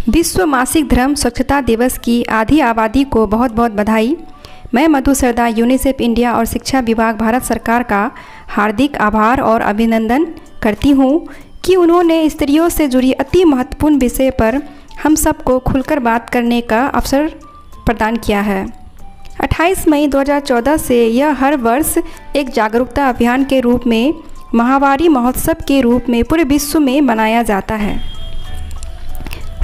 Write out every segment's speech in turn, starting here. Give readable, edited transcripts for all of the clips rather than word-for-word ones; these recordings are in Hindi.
विश्व मासिक धर्म स्वच्छता दिवस की आधी आबादी को बहुत बहुत बधाई। मैं मधु सरदा यूनिसेफ इंडिया और शिक्षा विभाग भारत सरकार का हार्दिक आभार और अभिनंदन करती हूँ कि उन्होंने स्त्रियों से जुड़ी अति महत्वपूर्ण विषय पर हम सबको खुलकर बात करने का अवसर प्रदान किया है। 28 मई 2014 से यह हर वर्ष एक जागरूकता अभियान के रूप में माहवारी महोत्सव के रूप में पूरे विश्व में मनाया जाता है।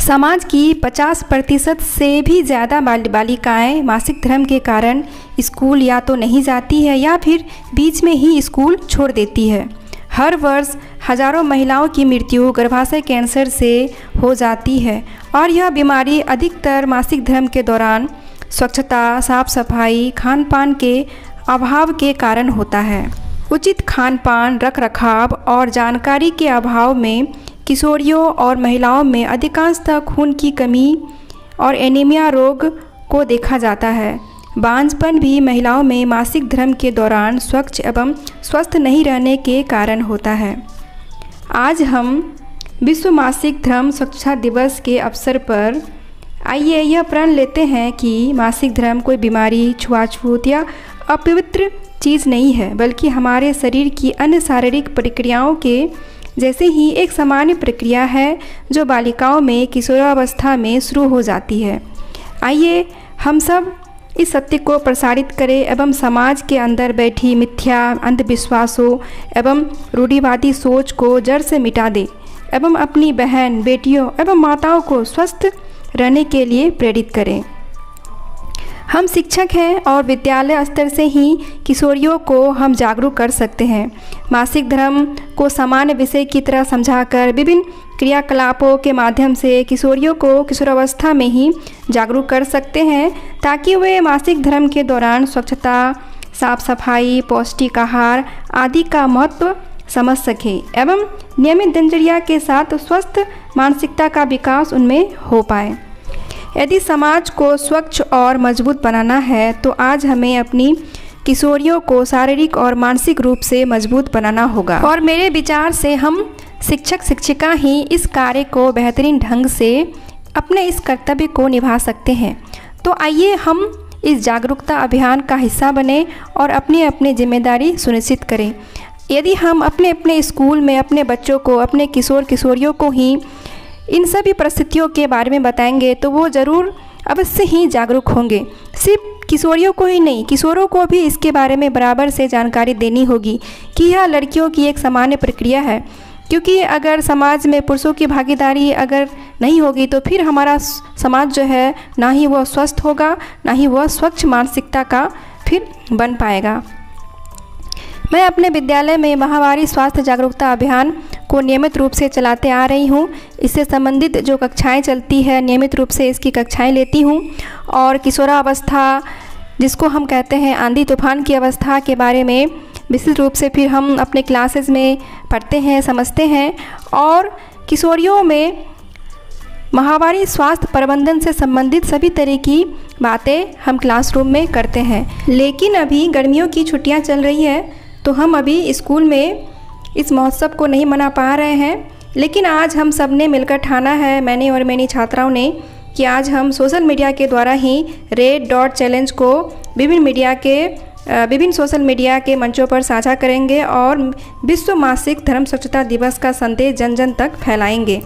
समाज की 50% से भी ज़्यादा बालिकाएं मासिक धर्म के कारण स्कूल या तो नहीं जाती है या फिर बीच में ही स्कूल छोड़ देती है। हर वर्ष हजारों महिलाओं की मृत्यु गर्भाशय कैंसर से हो जाती है और यह बीमारी अधिकतर मासिक धर्म के दौरान स्वच्छता, साफ सफाई, खान पान के अभाव के कारण होता है। उचित खान पान, रख रखाव और जानकारी के अभाव में किशोरियों और महिलाओं में अधिकांशतः खून की कमी और एनीमिया रोग को देखा जाता है। बांझपन भी महिलाओं में मासिक धर्म के दौरान स्वच्छ एवं स्वस्थ नहीं रहने के कारण होता है। आज हम विश्व मासिक धर्म स्वच्छता दिवस के अवसर पर आइए यह प्रण लेते हैं कि मासिक धर्म कोई बीमारी, छुआछूत या अपवित्र चीज़ नहीं है, बल्कि हमारे शरीर की अन्य शारीरिक प्रक्रियाओं के जैसे ही एक सामान्य प्रक्रिया है जो बालिकाओं में किशोरावस्था में शुरू हो जाती है। आइए हम सब इस सत्य को प्रसारित करें एवं समाज के अंदर बैठी मिथ्या अंधविश्वासों एवं रूढ़िवादी सोच को जड़ से मिटा दें एवं अपनी बहन, बेटियों एवं माताओं को स्वस्थ रहने के लिए प्रेरित करें। हम शिक्षक हैं और विद्यालय स्तर से ही किशोरियों को हम जागरूक कर सकते हैं। मासिक धर्म को सामान्य विषय की तरह समझाकर विभिन्न क्रियाकलापों के माध्यम से किशोरियों को किशोरावस्था में ही जागरूक कर सकते हैं ताकि वे मासिक धर्म के दौरान स्वच्छता, साफ सफाई, पौष्टिक आहार आदि का महत्व समझ सकें एवं नियमित दिनचर्या के साथ स्वस्थ मानसिकता का विकास उनमें हो पाए। यदि समाज को स्वच्छ और मजबूत बनाना है तो आज हमें अपनी किशोरियों को शारीरिक और मानसिक रूप से मजबूत बनाना होगा और मेरे विचार से हम शिक्षक शिक्षिका ही इस कार्य को बेहतरीन ढंग से अपने इस कर्तव्य को निभा सकते हैं। तो आइए हम इस जागरूकता अभियान का हिस्सा बने और अपनी अपनी जिम्मेदारी सुनिश्चित करें। यदि हम अपने अपने स्कूल में अपने बच्चों को, अपने किशोर किशोरियों को ही इन सभी परिस्थितियों के बारे में बताएंगे तो वो ज़रूर अवश्य ही जागरूक होंगे। सिर्फ किशोरियों को ही नहीं, किशोरों को भी इसके बारे में बराबर से जानकारी देनी होगी कि यह लड़कियों की एक सामान्य प्रक्रिया है। क्योंकि अगर समाज में पुरुषों की भागीदारी अगर नहीं होगी तो फिर हमारा समाज जो है ना ही वह स्वस्थ होगा, ना ही वह स्वच्छ मानसिकता का फिर बन पाएगा। मैं अपने विद्यालय में माहवारी स्वास्थ्य जागरूकता अभियान को नियमित रूप से चलाते आ रही हूँ। इससे संबंधित जो कक्षाएं चलती है नियमित रूप से इसकी कक्षाएं लेती हूँ और किशोरावस्था जिसको हम कहते हैं आंधी तूफान की अवस्था के बारे में विशेष रूप से फिर हम अपने क्लासेस में पढ़ते हैं, समझते हैं और किशोरियों में माहवारी स्वास्थ्य प्रबंधन से संबंधित सभी तरह की बातें हम क्लासरूम में करते हैं। लेकिन अभी गर्मियों की छुट्टियाँ चल रही है तो हम अभी स्कूल में इस महोत्सव को नहीं मना पा रहे हैं। लेकिन आज हम सब ने मिलकर ठाना है, मैंने और मेरी छात्राओं ने, कि आज हम सोशल मीडिया के द्वारा ही रेड डॉट चैलेंज को विभिन्न सोशल मीडिया के मंचों पर साझा करेंगे और विश्व मासिक धर्म स्वच्छता दिवस का संदेश जन जन तक फैलाएंगे।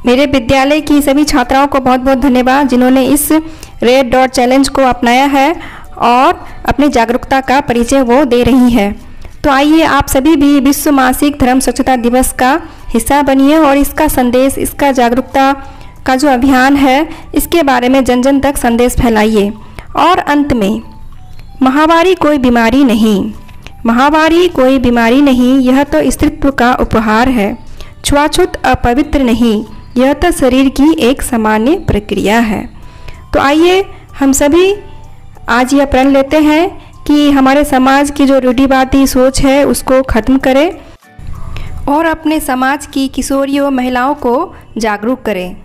मेरे विद्यालय की सभी छात्राओं को बहुत बहुत धन्यवाद जिन्होंने इस रेड डॉट चैलेंज को अपनाया है और अपनी जागरूकता का परिचय वो दे रही है। तो आइए आप सभी भी विश्व मासिक धर्म स्वच्छता दिवस का हिस्सा बनिए और इसका संदेश, इसका जागरूकता का जो अभियान है इसके बारे में जन जन तक संदेश फैलाइए। और अंत में, माहवारी कोई बीमारी नहीं, माहवारी कोई बीमारी नहीं, यह तो स्त्रीत्व का उपहार है। छुआछूत अपवित्र नहीं, यह तो शरीर की एक सामान्य प्रक्रिया है। तो आइए हम सभी आज यह प्रण लेते हैं कि हमारे समाज की जो रूढ़िवादी सोच है उसको ख़त्म करें और अपने समाज की किशोरियों, महिलाओं को जागरूक करें।